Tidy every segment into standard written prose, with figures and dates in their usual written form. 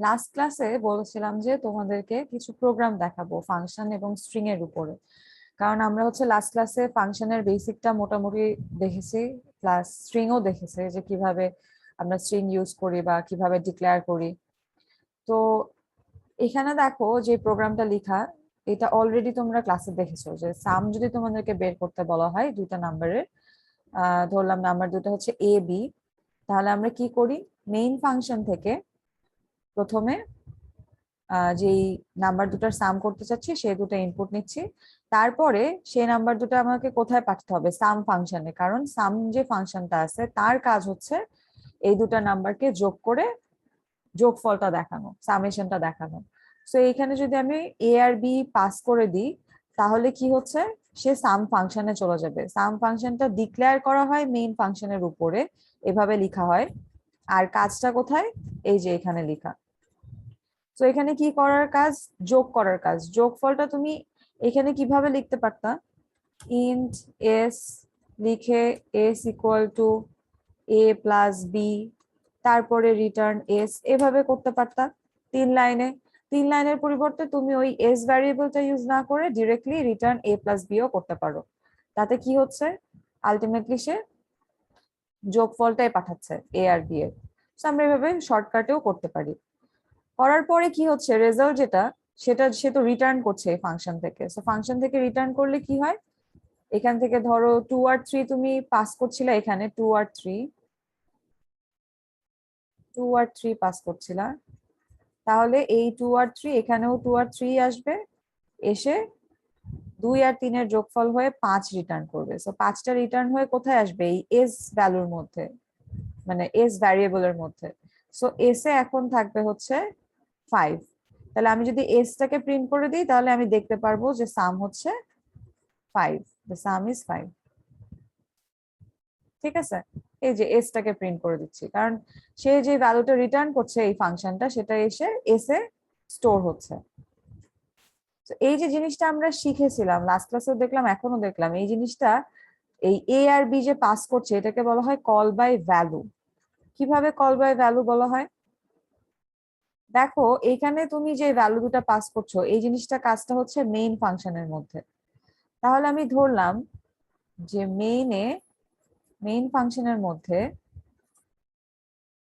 Last ক্লাসে বলেছিলাম যে তোমাদেরকে কিছু প্রোগ্রাম দেখাবো ফাংশন এবং স্ট্রিং এর উপরে। কারণ আমরা হচ্ছে লাস্ট ক্লাসে ফাংশনের বেসিকটা মোটামুটি দেখেছি, প্লাস স্ট্রিংও দেখেছি যে কিভাবে আমরা স্ট্রিং ইউজ করি বা কিভাবে ডিক্লেয়ার করি। তো এখানে দেখো যে প্রোগ্রামটা লেখা, এটা অলরেডি তোমরা ক্লাসে দেখেছো যে সাম যদি তোমাদেরকে বের করতে বলা হয় দুইটা নাম্বারের, ধরলাম নাম্বার দুটো হচ্ছে এ বি, তাহলে আমরা কি করি, মেইন ফাংশন থেকে প্রথমে যেই নাম্বার দুটার সাম করতে চাচ্ছি সেই দুটো ইনপুট নিচ্ছি। তারপরে সেই নাম্বার দুটো আমাকে কোথায় পাঠাতে হবে, সাম ফাংশনে, কারণ সাম যে ফাংশনটা আছে তার কাজ হচ্ছে এই দুটা নাম্বারকে যোগ করে যোগফলটা দেখানো, সামেশনটা দেখানো। সো এইখানে যদি আমি এ আর বি পাস করে দিই তাহলে কি হচ্ছে, সে সাম ফাংশনে চলে যাবে। সাম ফাংশনটা ডিক্লেয়ার করা হয় মেইন ফাংশনের উপরে, এভাবে লেখা হয়। আর কাজটা কোথায়, এই যে এখানে লেখা। তো এখানে কি করার কাজ, যোগ করার কাজ। যোগফলটা তুমি এখানে কিভাবে লিখতে পারতা, ইন্ট এস লিখে s equal to a plus b, তারপরে রিটার্ন এস, এভাবে করতে পারতা 3 লাইনে। 3 লাইনের পরিবর্তে তুমি ওই এস ভ্যারিয়েবলটা ইউজ না করে ডিরেক্টলি রিটার্ন এ প্লাস বিও করতে পারো। তাতে কি হচ্ছে, আলটিমেটলি সে যোগফলটাই পাঠাচ্ছে এ আর বি এর। আমরা এভাবে শর্টকাটেও করতে পারি। করার পরে কি হচ্ছে, রেজাল্ট যেটা, সেটা সে তো রিটার্ন করছে এই ফাংশন থেকে। সো ফাংশন থেকে রিটার্ন করলে কি হয়, এখান থেকে ধরো 2 আর 3 তুমি পাস করছিলে, এখানে 2 আর 3 পাস করছিলা, তাহলে এই 2 আর 3 এখানেও 2 আর 3 আসবে, এসে 2 আর 3 এর যোগফল হয়ে 5 রিটার্ন করবে। সো 5টা রিটার্ন হয়ে কোথায় আসবে, এই এস ভ্যালুর মধ্যে, মানে এস ভ্যারিয়েবলের মধ্যে। সো এস এ এখন থাকবে হচ্ছে 5। তাহলে আমি যদি এসটাকে প্রিন্ট করে দিই তাহলে আমি দেখতে পারবো যে সাম হচ্ছে 5, the sum is 5। ঠিক আছে, এই যে এসটাকে প্রিন্ট করে দিচ্ছি, কারণ সে যে ভ্যালুটা রিটার্ন করছে এই ফাংশনটা, সেটা এসে এস এ স্টোর হচ্ছে। তো এই যে জিনিসটা আমরা শিখেছিলাম লাস্ট ক্লাসেও দেখলাম, এখনো দেখলাম, এই জিনিসটা এই এ আর বি যে পাস করছে এটাকে বলা হয় কল বাই ভ্যালু। কিভাবে কল বাই ভ্যালু বলা হয়, দেখো এইখানে তুমি যে ভ্যালু দুটা পাস করছো এই জিনিসটা কাজটা হচ্ছে মেইন ফাংশনের মধ্যে। তাহলে আমি ধরলাম যে মেইন ফাংশনের মধ্যে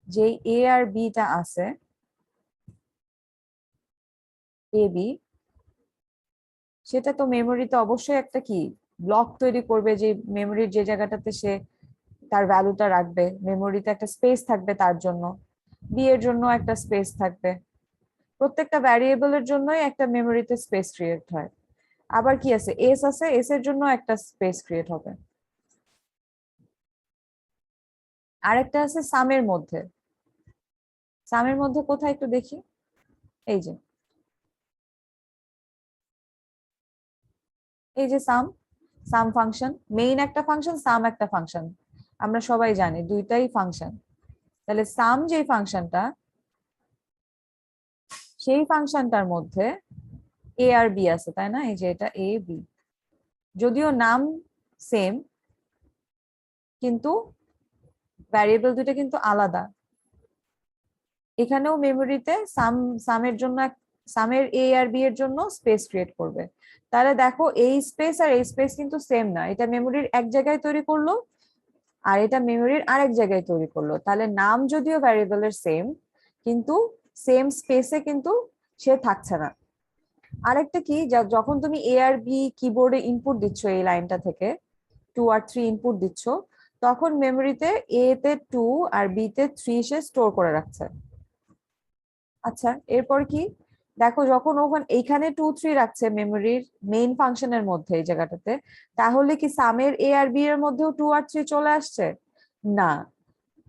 যে এ আর বিটা আছে, এ বি, সেটা তো মেমোরিতে অবশ্যই একটা কি ব্লক তৈরি করবে, যে মেমোরির যে জায়গাটাতে সে তার ভ্যালুটা রাখবে, মেমোরিতে একটা স্পেস থাকবে তার জন্য, বি এর জন্য একটা স্পেস থাকবে। প্রত্যেকটা ভ্যারিয়েবলের জন্যই একটা মেমোরিতে স্পেস ক্রিয়েট হয়। আবার কি আছে, এস আছে, এস এর জন্য একটা স্পেস ক্রিয়েট হবে। আরেকটা আছে সামের মধ্যে। সামের মধ্যে কোথায় একটু দেখি, এই যে এই যে সাম, সাম ফাংশন মেইন একটা ফাংশন, সাম একটা ফাংশন, আমরা সবাই জানি দুইটাই ফাংশন। তাহলে সাম যে ফাংশনটা, সেই ফাংশনটার মধ্যে এ আর বি আছে, তাই না, এই যে এটা এ বি, যদিও নাম সেম কিন্তু ভ্যারিয়েবল দুটো কিন্তু আলাদা। এখানেও মেমোরিতে সামের জন্য সামের এ আর বি এর জন্য স্পেস ক্রিয়েট করবে। তাহলে দেখো এই স্পেস আর এই স্পেস কিন্তু সেম না, এটা মেমোরির এক জায়গায় তৈরি করলো আর এটা মেমোরির আরেক জায়গায় তৈরি করলো। তাহলে নাম যদিও ভ্যারিয়েবলের সেম, কিন্তু সেম স্পেসে কিন্তু সে থাকছে না। আরেকটা কি, যখন তুমি এ আর বি কিবোর্ডে ইনপুট দিচ্ছ, এই লাইনটা থেকে 2 আর 3 ইনপুট দিচ্ছ, তখন মেমোরিতে এ তে 2 আর বি তে 3 সে স্টোর করে রাখছে। আচ্ছা, এরপর কি, দেখো যখন ওখানে এইখানে 2 3 রাখছে মেমোরির মেইন ফাংশনের মধ্যে এই জায়গাটাতে, তাহলে কি সামের এ আর বি এর মধ্যেও 2 আর 3 চলে আসছে? না,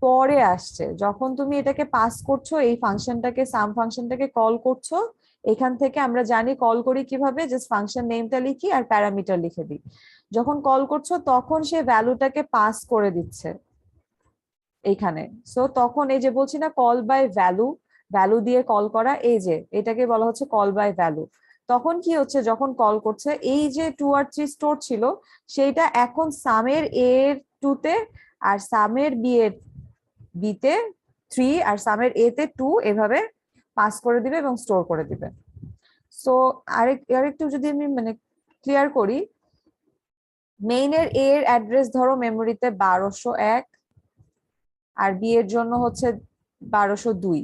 পরে আসছে। যখন তুমি এটাকে পাস করছো, এই ফাংশনটাকে, সাম ফাংশনটাকে কল করছো, এখান থেকে আমরা জানি কল করি কিভাবে, জাস্ট ফাংশন নেমটা লিখি আর প্যারামিটার লিখে দিই। যখন কল করছো তখন সে ভ্যালুটাকে পাস করে দিচ্ছে এইখানে। সো তখন এই যে বলছি না কল বাই ভ্যালু, ভ্যালু দিয়ে কল করা, এই যে এটাকে বলা হচ্ছে কল বাই ভ্যালু। তখন কি হচ্ছে, যখন কল করছে এই যে 2 আর 3 স্টোর ছিল, সেইটা এখন সামের এর 2 তে আর সামের বি এর বিতে 3 আর সামের এ তে 2 এভাবে পাস করে দিবে এবং স্টোর করে দিবে। সো আরেকটু যদি আমি মানে ক্লিয়ার করি, মেইনের এ এর অ্যাড্রেস ধরো মেমোরিতে 1201 আর বি এর জন্য হচ্ছে 1202,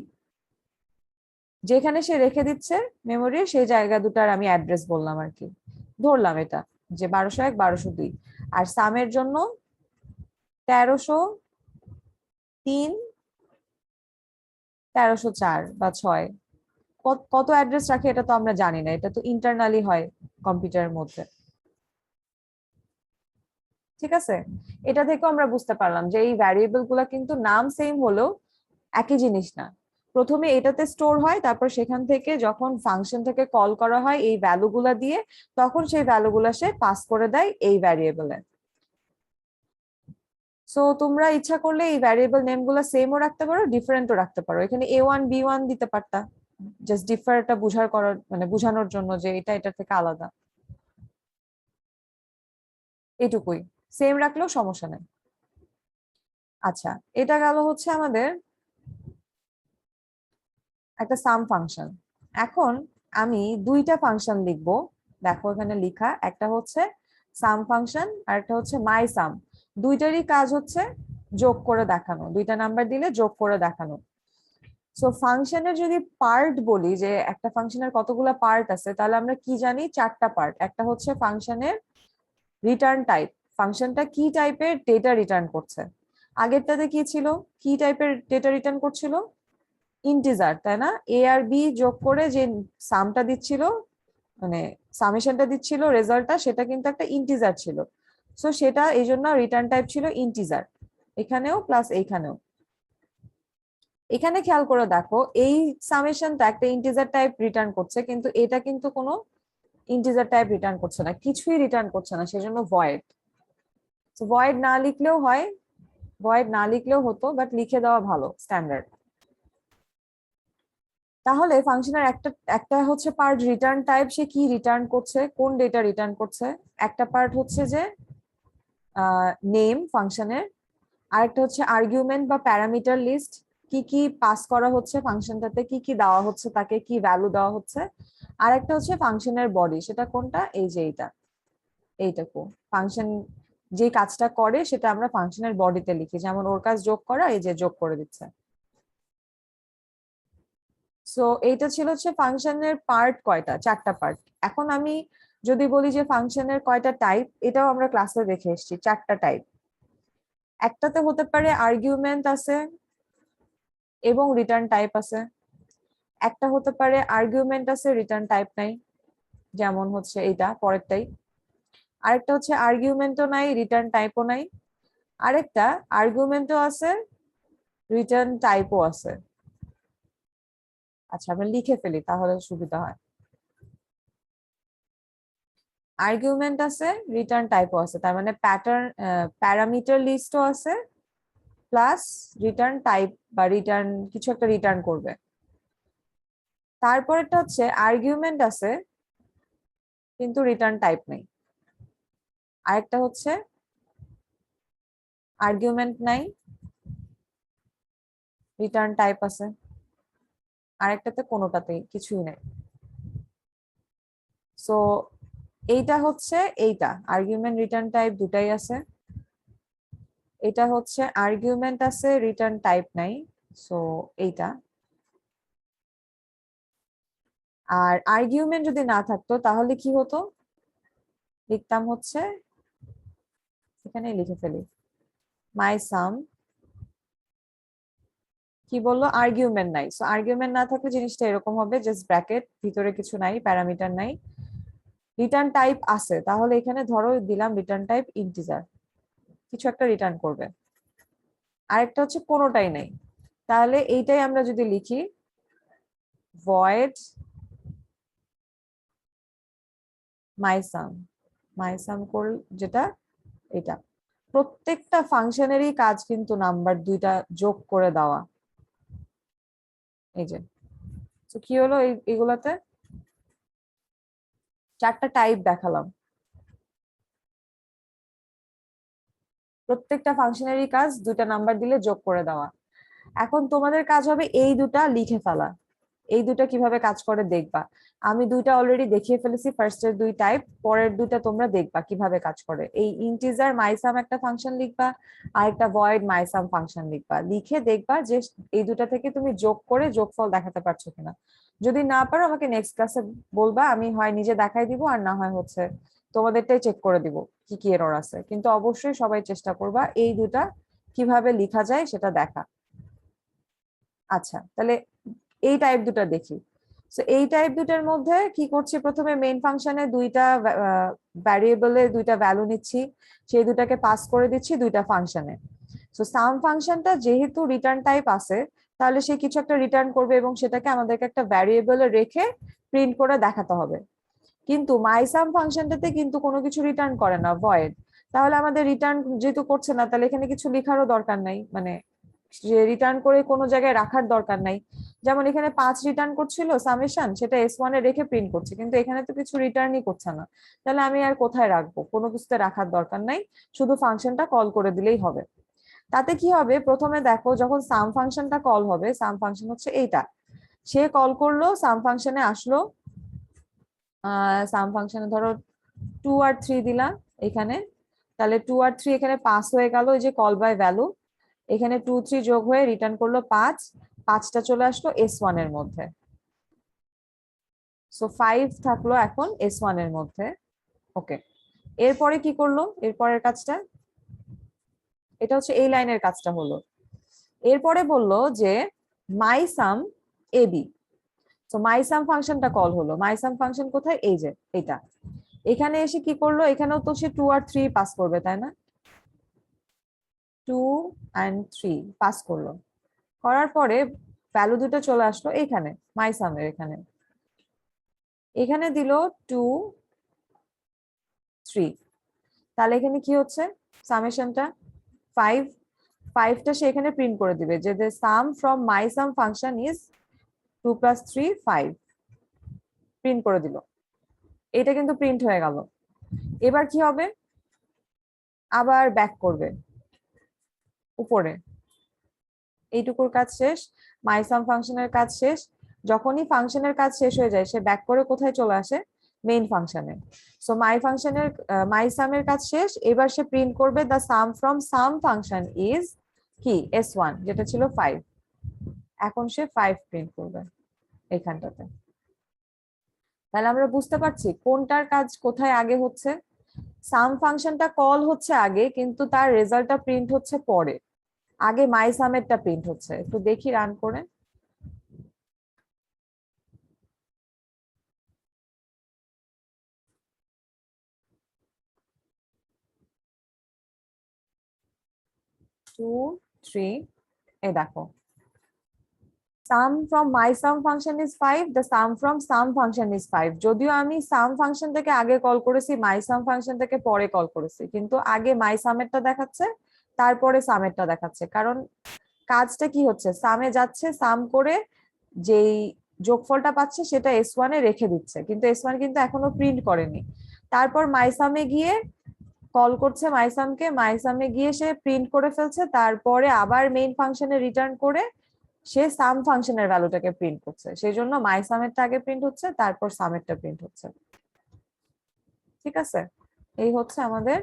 যেখানে সে রেখে দিচ্ছে মেমোরি সেই জায়গা দুটার আমি অ্যাড্রেস বললাম আর কি, ধরলাম এটা যে 1201 1202। আর সামের জন্য 1303 1304 বা 6, কত অ্যাড্রেস রাখে এটা তো আমরা জানি না, এটা তো ইন্টারনালি হয় কম্পিউটারের মধ্যে। ঠিক আছে, এটা থেকেও আমরা বুঝতে পারলাম যে এই ভ্যারিয়েবল গুলা কিন্তু নাম সেম হলেও একই জিনিস না। প্রথমে এটাতে স্টোর হয়, তারপর সেখান থেকে যখন ফাংশন থেকে কল করা হয় এই ভ্যালু গুলা দিয়ে, তখন সেই ভ্যালু গুলা সে পাস করে দেয় এই ভ্যারিয়েবলে। সো তোমরা ইচ্ছা করলে এই ভ্যারিয়েবল নেম গুলা সেমও রাখতে পারো, ডিফারেন্টও রাখতে পারো। এখানে A1 B1 দিতে পারতা, জাস্ট ডিফারটা বুঝার করার মানে বোঝানোর জন্য যে এটা এটা থেকে আলাদা, এটুকুই। সেম রাখলেও সমস্যা নেই। আচ্ছা, এটা গেল হচ্ছে আমাদের একটা সাম ফাংশন। এখন আমি দুইটা ফাংশন লিখব, দেখো এখানে লিখা, একটা হচ্ছে সাম ফাংশন আর একটা হচ্ছে মাই সাম। দুইটারই কাজ হচ্ছে যোগ করে দেখানো, দুইটা নাম্বার দিলে যোগ করে দেখানো। সো ফাংশনের যদি পার্ট বলি যে একটা ফাংশনের কতগুলা পার্ট আছে, তাহলে আমরা কি জানি? চারটা পার্ট। একটা হচ্ছে ফাংশনের রিটার্ন টাইপ, ফাংশনটা কি টাইপের ডেটা রিটার্ন করছে। আগেরটাতে কি ছিল? কি টাইপের ডেটা রিটার্ন করছিল? ইন্টিজার, তাই না? এ আর বি যোগ করে যে সামটা দিচ্ছিল, মানে সামেশনটা দিচ্ছিল, রেজাল্টটা, সেটা কিন্তু একটা ইন্টিজার ছিল। সো সেটা এই জন্য রিটার্ন টাইপ ছিল ইন্টিজার, এখানেও প্লাস এইখানেও। এখানে খেয়াল করে দেখো, এই সামেশনটা একটা ইন্টিজার টাইপ রিটার্ন করছে, কিন্তু এটা কিন্তু কোনো ইন্টিজার টাইপ রিটার্ন করছে না, কিছুই রিটার্ন করছে না, সেজন্য ভয়েড। ভয়েড না লিখলেও হয়, ভয়েড না লিখলেও হতো, বাট লিখে দেওয়া ভালো, স্ট্যান্ডার্ড। তাহলে ফাংশনের একটা একটা হচ্ছে পার্ট রিটার্ন টাইপ, সে কি রিটার্ন করছে, কোন ডেটা রিটার্ন করছে। একটা পার্ট হচ্ছে যে নেম ফাংশনের, আরেকটা হচ্ছে আর্গুমেন্ট বা প্যারামিটার লিস্ট, কি কি পাস করা হচ্ছে ফাংশনটাতে, কি কি দেওয়া হচ্ছে, তাকে কি ভ্যালু দেওয়া হচ্ছে। আর একটা হচ্ছে ফাংশনের বডি, সেটা কোনটা? এই যে এইটাকু ফাংশন যে কাজটা করে সেটা আমরা ফাংশনের বডিতে লিখি, যেমন ওর কাজ যোগ করা, এই যে যোগ করে দিচ্ছে। সো এইটা ছিল হচ্ছে ফাংশনের পার্ট কয়টা, চারটা পার্ট। এখন আমি যদি বলি যে ফাংশনের কয়টা টাইপ, এটাও আমরা ক্লাসে দেখে এসেছি, চারটা টাইপ। একটাতে হতে পারে আর্গুমেন্ট আছে এবং রিটার্ন টাইপ আছে, একটা হতে পারে আর্গুমেন্ট আছে রিটার্ন টাইপ নাই, যেমন হচ্ছে এইটা পরেরটাই। আরেকটা হচ্ছে আর্গুমেন্টও নাই রিটার্ন টাইপও নাই, আরেকটা আর্গুমেন্টও আছে রিটার্ন টাইপও আছে। আচ্ছা, আমরা লিখে ফেলি তাহলে সুবিধা হয়। আর্গুমেন্ট আছে রিটার্ন টাইপও আছে, তার মানে প্যারামিটার লিস্টও আছে প্লাস রিটার্ন টাইপ বা রিটার্ন কিছু একটা রিটার্ন করবে। তারপরেরটা হচ্ছে আর্গুমেন্ট আছে কিন্তু রিটার্ন টাইপ নেই, আরেকটা হচ্ছে আর্গুমেন্ট নাই রিটার্ন টাইপ আছে, আরেকটাতে কোনোটাতেই কিছুই নেই। সো এইটা হচ্ছে এইটা আর্গুমেন্ট রিটার্ন টাইপ দুটাই আছে, এটা হচ্ছে আর্গুমেন্ট আছে রিটার্ন টাইপ নাই, সো এইটা। আর আর্গুমেন্ট যদি না থাকতো তাহলে কি হতো? লিখতাম হচ্ছে, এখানে লিখে ফেলি, মাই সাম, কি বললো? আর্গুমেন্ট নাই। সো আর্গুমেন্ট না থাকলে জিনিসটা এরকম হবে, জাস্ট ব্র্যাকেট, ভিতরে কিছু নাই, প্যারামিটার নাই। রিটার্ন টাইপ আছে, তাহলে এখানে ধরো দিলাম রিটার্ন টাইপ ইন্টিজার, কিছু একটা রিটার্ন করবে। আরেকটা হচ্ছে কোনোটাই নাই, তাহলে এইটাই আমরা যদি লিখি ভয়েড মাইসাম, মাইসাম করল যেটা, এটা প্রত্যেকটা ফাংশনেরই কাজ কিন্তু নাম্বার দুইটা যোগ করে দেওয়া। এই যে, তো কি হলো এগুলাতে চারটা টাইপ দেখালাম, প্রত্যেকটা ফাংশনেরই কাজ দুইটা নাম্বার দিলে যোগ করে দেওয়া। এখন তোমাদের কাজ হবে এই দুটা লিখে ফেলা, এই দুটা কিভাবে কাজ করে দেখবা। আমি দুইটা অলরেডি দেখিয়ে ফেলেছি, ফার্স্টের দুই টাইপ, পরের দুটা তোমরা দেখবা কিভাবে কাজ করে। এই ইন্টিজার মাইসাম একটা ফাংশন লিখবা, আর একটা ভয়েড মাইসাম ফাংশন লিখবা, লিখে দেখবা যে এই দুটা থেকে তুমি যোগ করে যোগফল দেখাতে পারছো কিনা। যদি না পারো আমাকে নেক্সট ক্লাসে বলবা, আমি হয় নিজে দেখাই দিব, আর না হয় হচ্ছে তোমাদেরটাই চেক করে দিব কি কি এরর আছে। কিন্তু অবশ্যই সবাই চেষ্টা করবা এই দুটা কিভাবে লেখা যায় সেটা দেখা। আচ্ছা, তাহলে এই টাইপ দুটা দেখি। সো এই টাইপ দুটার মধ্যে কি করছি, প্রথমে মেইন ফাংশনে দুইটা ভ্যারিয়েবলে দুইটা ভ্যালু নিচ্ছি, সেই দুটাকে পাস করে দিচ্ছি দুইটা ফাংশনে। সো সাম ফাংশনটা যেহেতু রিটার্ন টাইপ আছে, তাহলে সে কিছু একটা রিটার্ন করবে এবং সেটাকে আমাদেরকে একটা ভ্যারিয়েবলে রেখে প্রিন্ট করে দেখাতে হবে। কিন্তু মাইসাম ফাংশনটাতে কিন্তু কোনো কিছু রিটার্ন করে না, ভয়েড। তাহলে আমাদের রিটার্ন যেহেতু করছে না, তাহলে এখানে কিছু লেখারও দরকার নাই, মানে যে রিটার্ন করে কোনো জায়গায় রাখার দরকার নাই। যেমন এখানে 5 রিটার্ন করছিল সামেশন, সেটা S1 এ রেখে প্রিন্ট করছে, কিন্তু এখানে তো কিছু রিটার্নই করছে না। তাহলে আমি আর কোথায় রাখবো, কোনো কিছুতে রাখার দরকার নাই, শুধু ফাংশনটা কল করে দিলেই হবে। তাতে কি হবে, প্রথমে দেখো যখন সাম ফাংশনটা কল হবে, সাম ফাংশন হচ্ছে এইটা, সে কল করলো, সাম ফাংশনে আসলো, সাম ফাংশনে ধরো 2 আর 3 দিলাম এখানে, তাহলে 2 আর 3 এখানে পাস হয়ে গেল, এই যে কল বাই ভ্যালু, এখানে 2 3 যোগ হয়ে রিটার্ন করলো 5, 5টা চলে আসলো S1 এর মধ্যে। সো 5 থাকলো এখন S1 এর মধ্যে। ওকে, এরপরে কি করলো, এরপরের কাজটা, এটা হচ্ছে এই লাইনের কাজটা হলো। এরপরে বললো যে মাই সাম এবি। তো মাই সাম ফাংশনটা কল হলো, মাই সাম ফাংশন কোথায়, এই যে এটা, এখানে এসে কি করলো, এখানেও তো সে 2 আর 3 পাস করবে তাই না, 2 and 3 পাস করলো, করার পরে ভ্যালু দুটো চলে আসলো এইখানে মাই সামের এখানে, এখানে দিল 2 3। তাহলে এখানে কি হচ্ছে, সামেশনটা 5, 5টা সে এখানে প্রিন্ট করে দিবে যে the sum from my sum function is 2 plus 3 5, print করে দিল। এটা কিন্তু প্রিন্ট হয়ে গেল। এবার কি হবে, আবার ব্যাক করবে উপরে, এইটুকুর কাজ শেষ, মাই সাম ফাংশনের কাজ শেষ। যখনই ফাংশনের কাজ শেষ হয়ে যায়, সে ব্যাক করে কোথায় চলে আসে, মেইন ফাংশনে। সো মাই ফাংশনের মাই সামের কাজ শেষ, এবার সে প্রিন্ট করবে the some from some function is কি S1, যেটা ছিল 5। এখন সে 5 প্রিন্ট করবে এইখানটাতে। তাহলে আমরা বুঝতে পারছি কোনটার কাজ কোথায় আগে হচ্ছে। সাম ফাংশনটা কল হচ্ছে আগে, কিন্তু তার রেজাল্টটা প্রিন্ট হচ্ছে পরে। আগে মাই সামেরটা প্রিন্ট হচ্ছে, একটু দেখি রান করে। টু থ্রি, এই দেখো, sum from my sum function is 5, the sum from sum function is 5। যদিও আমি sum ফাংশন থেকে আগে কল করেছি, my sum ফাংশন থেকে পরে কল করেছি, কিন্তু আগে my sum এরটা দেখাচ্ছে, তারপরে sum এরটা দেখাচ্ছে, কারণ কাজটা কি হচ্ছে, সামে যাচ্ছে, সাম করে যেই যোগফলটা পাচ্ছে সেটা S1 এ রেখে দিচ্ছে, কিন্তু S1 কিন্তু এখনো প্রিন্ট করেনি। তারপর মাইসামে গিয়ে কল করছে মাইসামকে, মাইসামে গিয়ে সে প্রিন্ট করে ফেলছে, তারপরে আবার মেইন ফাংশনে রিটার্ন করে সে সাম ফাংশনের ভ্যালুটাকে প্রিন্ট করছে। সেই জন্য মাই সামেরটা আগে প্রিন্ট হচ্ছে, তারপর সামেরটা প্রিন্ট হচ্ছে। ঠিক আছে, এই হচ্ছে আমাদের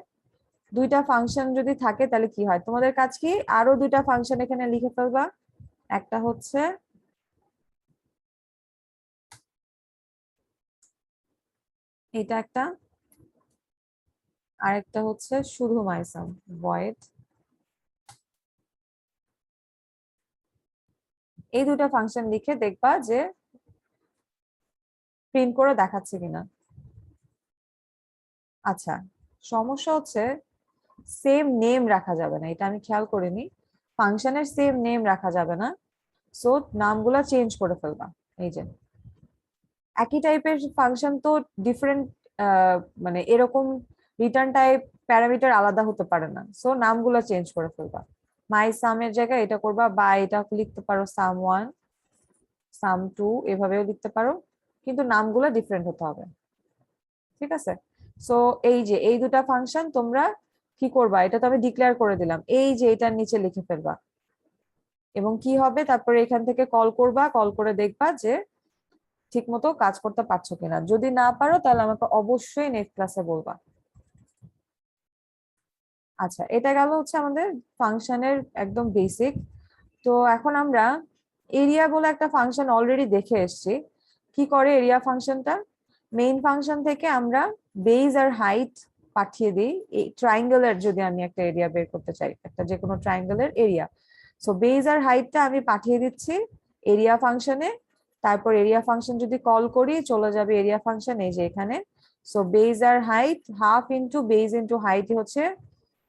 দুইটা ফাংশন যদি থাকে তাহলে কি হয়, তোমাদের কাজ কি, আরো দুইটা ফাংশন এখানে লিখে ফেলবা। একটা হচ্ছে এটা একটা, আরেকটা হচ্ছে শুধু মাই সাম, ভয়েড। এই দুটা ফাংশন লিখে দেখবা যে প্রিন্ট করে দেখাচ্ছে কিনা। আচ্ছা, সমস্যা হচ্ছে সেম নেম রাখা যাবে না, এটা আমি খেয়াল করিনি। ফাংশনের সেম নেম রাখা যাবে না, সো নামগুলা চেঞ্জ করে ফেলবা। এই যে একই টাইপের ফাংশন তো ডিফারেন্ট, মানে এরকম রিটার্ন টাইপ প্যারামিটার আলাদা হতে পারে না, সো নামগুলা চেঞ্জ করে ফেলবা। মাই সামের জায়গায় এটা করবা, বা এটা লিখতে পারো সাম 1, সাম 2, এভাবেও লিখতে পারো, কিন্তু নামগুলা ডিফারেন্ট হতে হবে। ঠিক আছে, সো এই যে এই দুটা ফাংশন তোমরা কি করবা, এটা তো আমি ডিক্লেয়ার করে দিলাম, এই যে এটার নিচে লিখে ফেলবা। এবং কি হবে, তারপরে এখান থেকে কল করবা, কল করে দেখবা যে ঠিক মতো কাজ করতে পারছো কিনা। যদি না পারো তাহলে আমাকে অবশ্যই নেক্সট ক্লাসে বলবা। আচ্ছা, এটা গেল হচ্ছে আমাদের ফাংশনের একদম বেসিক। তো এখন আমরা এরিয়া বলে একটা ফাংশন অলরেডি দেখে এসেছি। কি করে এরিয়া ফাংশনটা? মেইন ফাংশন থেকে আমরা বেজ আর হাইট পাঠিয়ে দিই এই ট্রায়াঙ্গেলের, যদি আমি একটা এরিয়া বের করতে চাই, একটা যে কোনো ট্রায়াঙ্গেলের এরিয়া। সো বেজ আর হাইটটা আমি পাঠিয়ে দিচ্ছি এরিয়া ফাংশনে। তারপর এরিয়া ফাংশন যদি কল করি চলে যাবে এরিয়া ফাংশন এই যে এখানে। সো বেজ আর height half into base into height হচ্ছে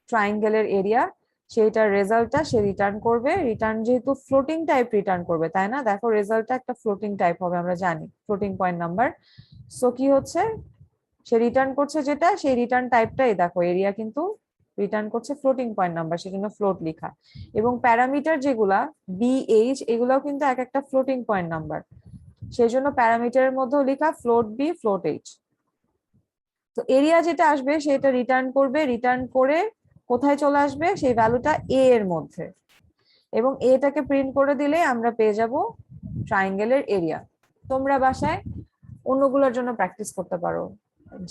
ট্রায়াঙ্গেলের এরিয়া। সেইটার রেজাল্টটা সে রিটার্ন করবে। রিটার্ন যেহেতু ফ্লোটিং টাইপ রিটার্ন করবে, তাই না? দেখো রেজাল্টটা একটা ফ্লোটিং টাইপ হবে, আমরা জানি ফ্লোটিং পয়েন্ট নাম্বার। সো কি হচ্ছে, সে রিটার্ন করছে যেটা, সেই রিটার্ন টাইপটাই দেখো এরিয়া কিন্তু রিটার্ন করছে ফ্লোটিং পয়েন্ট নাম্বার, সেজন্য ফ্লোট লেখা। এবং প্যারামিটার যেগুলা বিএইচ, এগুলাও কিন্তু এক একটা ফ্লোটিং পয়েন্ট নাম্বার, সেই জন্য প্যারামিটারের মধ্যেও লেখা ফ্লোট বি ফ্লোট এইচ। তো এরিয়া যেটা আসবে সেটা রিটার্ন করবে, রিটার্ন করে কোথায় চলে আসবে, সেই ভ্যালুটা এ এর মধ্যে। এবং এটাকে প্রিন্ট করে দিলে আমরা পেয়ে যাব ট্রায়াঙ্গেলের এরিয়া। তোমরা বাসায় অন্যগুলোর জন্য প্র্যাকটিস করতে পারো,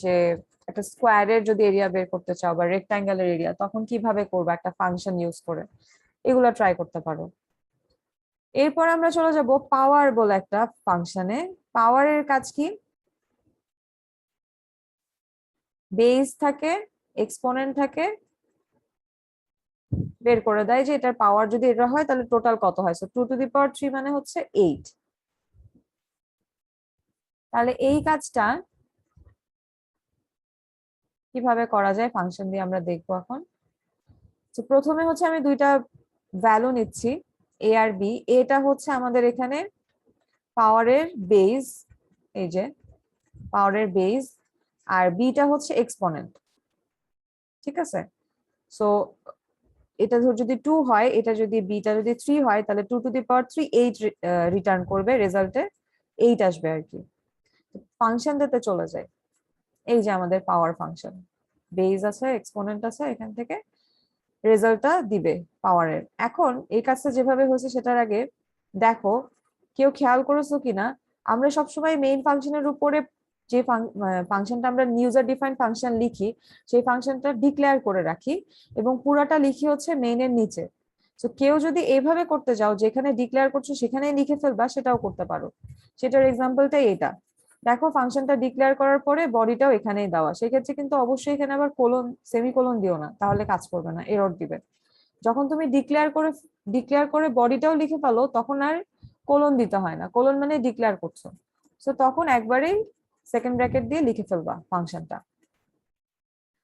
যে একটা স্কোয়ারের যদি এরিয়া বের করতে চাও বা রেক্ট্যাঙ্গেলের এরিয়া, তখন কিভাবে করবে একটা ফাংশন ইউজ করে, এগুলো ট্রাই করতে পারো। এরপর আমরা চলে যাব পাওয়ার বলে একটা ফাংশনে। পাওয়ারের কাজ কি? বেস থাকে, এক্সপোনেন্ট থাকে, বের করে দেয় যে এটার পাওয়ার যদি এটা হয় তাহলে টোটাল কত হয়। সো 2 টু দি পাওয়ার 3 মানে হচ্ছে 8। তাহলে এই কাজটা কিভাবে করা যায় ফাংশন দিয়ে আমরা দেখবো এখন। তো প্রথমে হচ্ছে আমি দুইটা ভ্যালু নিচ্ছি, এ আর বি। এটা হচ্ছে আমাদের এখানে পাওয়ারের বেজ, এই যে পাওয়ারের বেজ, আর বিটা হচ্ছে এক্সপোনেন্ট। ঠিক আছে? সো এটা যদি 2 হয়, এটা যদি বিটা যদি 3 হয়, তাহলে 2 টু দি পাওয়ার 3 8 রিটার্ন করবে, রেজাল্টে 8 আসবে আর কি। ফাংশন দিতে চলে যায়, এই যে আমাদের পাওয়ার ফাংশন, বেজ আছে এক্সপোনেন্ট আছে, এখান থেকে রেজাল্টটা দিবে পাওয়ারের। এখন এই কাজটা যেভাবে হয়েছে সেটার আগে দেখো, কেউ খেয়াল করেছো কিনা, আমরা সবসময় মেইন ফাংশনের উপরে যে ফাংশনটা আমরা ইউজার ডিফাইন্ড ফাংশন লিখি, সেই ফাংশনটা ডিক্লেয়ার করে রাখি এবং পুরাটা লিখি হচ্ছে মেইনের নিচে। তো কেউ যদি এইভাবে করতে যাও, যেখানে ডিক্লেয়ার করছো সেখানেই লিখে ফেলবা, সেটাও করতে পারো। সেটার এক্সাম্পলটাই এটা। দেখো ফাংশনটা ডিক্লেয়ার করার পরে বডিটাও এখানেই দেওয়া, সেক্ষেত্রে কিন্তু অবশ্যই এখানে আবার কোলন সেমিকোলন দিও না, তাহলে কাজ করবে না, এরর দিবে। যখন তুমি ডিক্লেয়ার করে বডিটাও লিখে ফেলো, তখন আর কোলন দিতে হয় না, কোলন মানে ডিক্লেয়ার করছো। তো তখন একবারেই সেকেন্ড ব্র্যাকেট দিয়ে লিখে ফেলবা ফাংশনটা।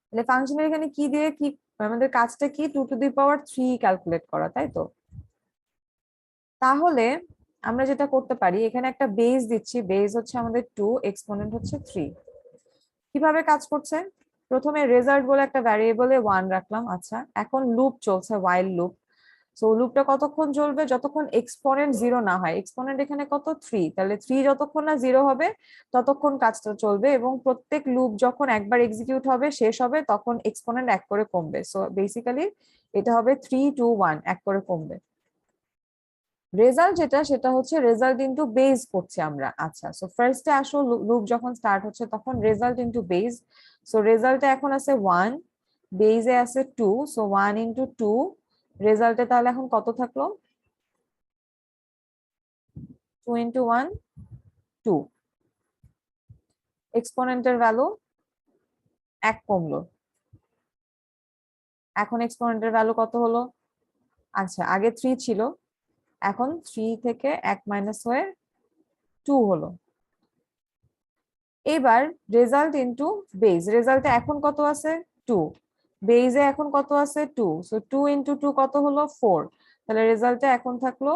তাহলে ফাংশনের এখানে কি দিয়ে কি, আমাদের কাজটা কি, 2 টু দি পাওয়ার 3 ক্যালকুলেট করা, তাই তো? তাহলে আমরা যেটা করতে পারি, এখানে একটা বেজ দিচ্ছি, বেজ হচ্ছে আমাদের 2, এক্সপোনেন্ট হচ্ছে 3। কিভাবে কাজ করছে? প্রথমে রেজাল্ট বলে একটা ভ্যারিয়েবলে 1 রাখলাম। আচ্ছা, এখন লুপ চলছে, ওয়াইল লুপ। সো লুপটা কতক্ষণ চলবে? যতক্ষণ এক্সপোনেন্ট 0 না হয়। এক্সপোনেন্ট এখানে কত? 3। তাহলে 3 যতক্ষণ না 0 হবে ততক্ষণ কাজটা চলবে, এবং প্রত্যেক লুপ যখন একবার এক্সিকিউট হবে, শেষ হবে, তখন এক্সপোনেন্ট 1 করে কমবে। সো বেসিক্যালি এটা হবে 3 2 1, 1 করে কমবে। রেজাল্ট যেটা, সেটা হচ্ছে রেজাল্ট ইনটু বেজ করছি আমরা। আচ্ছা, সো ফার্স্টে আসো, লুপ যখন স্টার্ট হচ্ছে তখন রেজাল্ট ইনটু বেজ। সো রেজাল্টে এখন আছে 1, বেজে আছে 2, সো 1 ইনটু 2, রেজাল্টে তাহলে এখন কত থাকলো? 2 ইনটু 1 2। এক্সপোনেন্টের ভ্যালু 1 কমলো। এখন এক্সপোনেন্টের ভ্যালু কত হলো? আচ্ছা, আগে 3 ছিল, এখন 3 থেকে 1 মাইনাস হয়ে 2 হলো। এবার রেজাল্ট ইনটু বেজ, রেজাল্টে এখন কত আছে? 2। বেজে এখন কত আছে? 2। সো 2 ইনটু 2 কত হলো? 4। তাহলে রেজাল্টে এখন থাকলো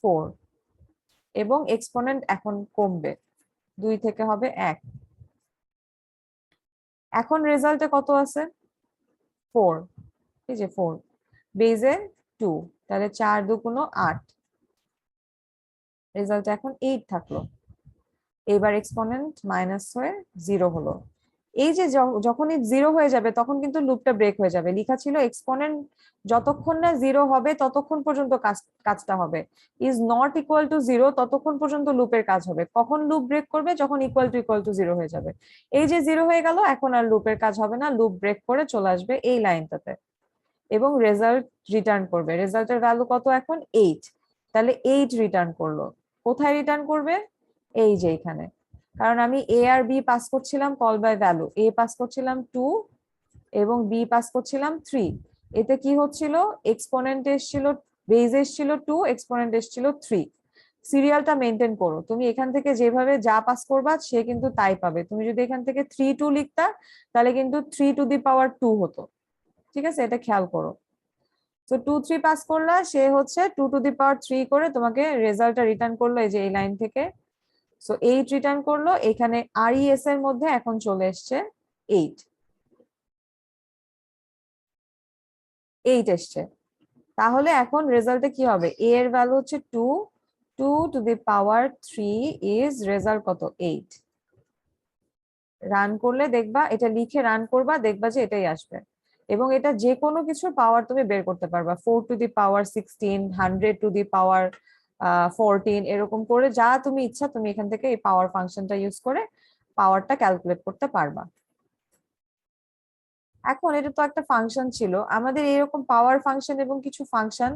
4, এবং এক্সপোনেন্ট এখন কমবে, 2 থেকে হবে 1। এখন রেজাল্টে কত আছে? 4, এই যে 4, বেজে 2, তাহলে 4 2 8, রেজাল্টে এখন 8 থাকলো। এবার এক্সপোনেন্ট মাইনাস হয়ে 0 হলো। এই যে যখনই 0 হয়ে যাবে তখন কিন্তু লুপটা ব্রেক হয়ে যাবে। লেখা ছিল এক্সপোনেন্ট যতক্ষণ না 0 হবে ততক্ষণ পর্যন্ত কাজটা হবে, ইজ নট ইকুয়াল টু 0 ততক্ষণ পর্যন্ত লুপের কাজ হবে। কখন লুপ ব্রেক করবে? যখন ইকুয়াল টু 0 হয়ে যাবে। এই যে 0 হয়ে গেল, এখন আর লুপের কাজ হবে না, লুপ ব্রেক করে চলে আসবে এই লাইনটাতে এবং রেজাল্ট রিটার্ন করবে। রেজাল্টের ভ্যালু কত এখন? 8। তাহলে 8 রিটার্ন করলো। কোথায় রিটার্ন করবে? এই যে এখানে। কারণ আমি এ আর বি পাস করছিলাম call by value, a pass করছিলাম 2 এবং বি পাস করছিলাম 3। এতে কি হচ্ছিল? এক্সপোনেন্ট এসেছিল, বেজ এসেছিল 2, এক্সপোনেন্ট এসেছিল 3। সিরিয়ালটা মেনটেন করো, তুমি এখান থেকে যেভাবে যা পাস করবা সে কিন্তু তাই পাবে। তুমি যদি এখান থেকে 3 2 লিখতা তাহলে কিন্তু 3 টু দি পাওয়ার 2 হতো। ঠিক আছে, এটা খেয়াল করো। তো 2 3 পাস করলা, সে হচ্ছে 2 টু দি পাওয়ার 3 করে তোমাকে রেজাল্টটা রিটার্ন করলো এই যে এই লাইন থেকে। সো 8 রিটার্ন করলো। এখানে আরইএস এর মধ্যে এখন চলে এসছে 8 8 এসছে। তাহলে এখন রেজাল্টে কি হবে? এ এর ভ্যালু হচ্ছে 2, 2 to the power 3 is result কত? 8। রান করলে দেখবা, এটা লিখে রান করবা, দেখবা যে এটাই আসবে। এবং এটা যে কোনো কিছুর পাওয়ার তুমি বের করতে পারবা, 4 to the power 16, 100 to the পাওয়ার 14, এরকম করে যা তুমি ইচ্ছা তুমি এখান থেকে এই পাওয়ার ফাংশনটা ইউজ করে পাওয়ারটা ক্যালকুলেট করতে পারবা। এখন এটা তো একটা ফাংশন ছিল আমাদের, এরকম পাওয়ার ফাংশন এবং কিছু ফাংশন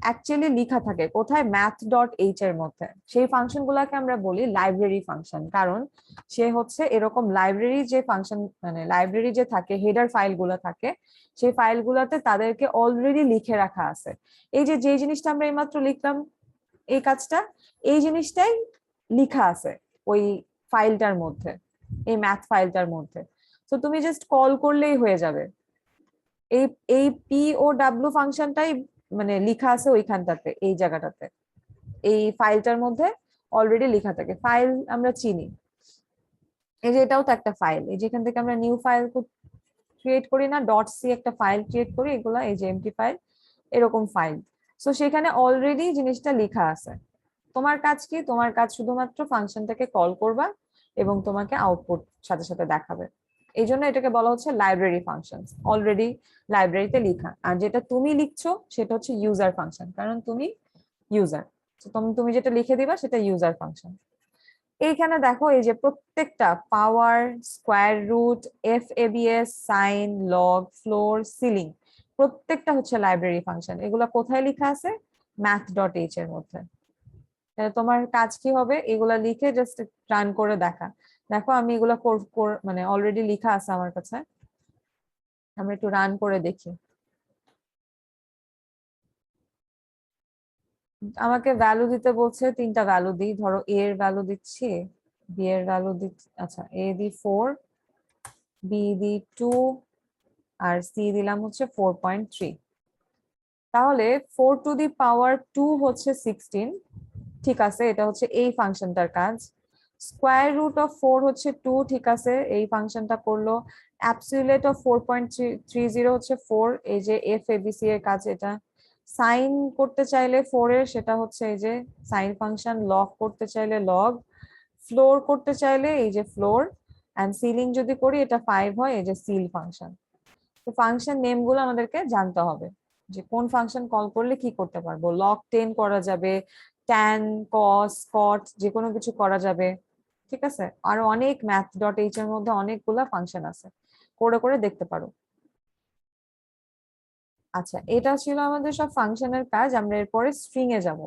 অ্যাকচুয়ালি লেখা থাকে কোথায়? ম্যাথ ডট এইচ এর মধ্যে। সেই ফাংশন গুলাকে আমরা বলি লাইব্রেরি ফাংশন, কারণ সে হচ্ছে এরকম লাইব্রেরি যে ফাংশন, মানে লাইব্রেরি যে থাকে, হেডার ফাইল গুলো থাকে, সেই ফাইল গুলাতে তাদেরকে অলরেডি লিখে রাখা আছে। এই যে যে জিনিসটা আমরা এইমাত্র লিখলাম, এই কাজটা, এই জিনিসটাই লিখা আছে ওই ফাইলটার মধ্যে, এই ম্যাথ ফাইলটার মধ্যে। তো তুমি জাস্ট কল করলেই হয়ে যাবে। এই এই পি ও ডাব্লিউ ফাংশনটাই মানে লিখা আছে ওইখানটাতে, এই জায়গাটাতে, এই ফাইলটার মধ্যে অলরেডি লেখা থাকে। ফাইল আমরা চিনি, এই যে এটাও তো একটা ফাইল, এই যে এখান থেকে আমরা নিউ ফাইল ক্রিয়েট করি না, ডট সি একটা ফাইল ক্রিয়েট করি, এগুলা এই যে এমটি ফাইল, এরকম ফাইল। সো সেখানে অলরেডি জিনিসটা লেখা আছে। তোমার কাজ কি? তোমার কাজ শুধুমাত্র ফাংশনটাকে কল করবা এবং তোমাকে আউটপুট সাথে সাথে দেখাবে। এই জন্য এটাকে বলা হচ্ছে লাইব্রেরি ফাংশন, অলরেডি লাইব্রেরিতে লেখা। আর যেটা তুমি লিখছো সেটা হচ্ছে ইউজার ফাংশন, কারণ তুমি ইউজার। তুমি যেটা লিখে দিবা সেটা ইউজার ফাংশন। এইখানে দেখো এই যে প্রত্যেকটা power, square root, F A B S, sine, log, floor, ceiling, প্রত্যেকটা হচ্ছে লাইব্রেরি ফাংশন। এগুলা কোথায় লেখা আছে? ম্যাথ ডট এইচ এর মধ্যে। তাহলে তোমার কাজ কি হবে? এগুলা লিখে জাস্ট রান করে দেখা। দেখো আমি এগুলা মানে অলরেডি লেখা আছে আমার কাছে, আমরা একটু রান করে দেখি। আমাকে ভ্যালু দিতে বলছে, 3টা ভ্যালু দিই। ধরো এ এর ভ্যালু দিচ্ছি, বি এর ভ্যালু দিচ্ছি, আচ্ছা এ দি 4, বি দি 2, আর সি দিলাম হচ্ছে 4.3। তাহলে 4 টু দি পাওয়ার 2 হচ্ছে 16। ঠিক আছে, এটা হচ্ছে এই ফাংশনটার কাজ। স্কোয়ার রুট অফ 4 হচ্ছে 2, ঠিক আছে, এই ফাংশনটা করলো। অ্যাবসলিউট অফ 4.30 হচ্ছে 4, এই যে এফ এবিসি এর কাজ এটা। সাইন করতে চাইলে 4 এর, সেটা হচ্ছে এই যে সাইন ফাংশন। লগ করতে চাইলে লগ, ফ্লোর করতে চাইলে এই যে ফ্লোর, এন্ড সিলিং যদি করি এটা 5 হয়, এই যে সিল ফাংশন। তো ফাংশন নেম গুলো আমাদেরকে জানতে হবে, যে কোন ফাংশন কল করলে কি করতে পারবো। লগ 10 করা যাবে, ট্যান, কস, কট, যে কোনো কিছু করা যাবে। ঠিক আছে, আরো অনেক ম্যাথ ডট এইচ এর মধ্যে অনেকগুলা ফাংশন আছে, করে করে দেখতে পারো। আচ্ছা, এটা ছিল আমাদের সব ফাংশনের কাজ। আমরা এরপরে স্ট্রিং এ যাব।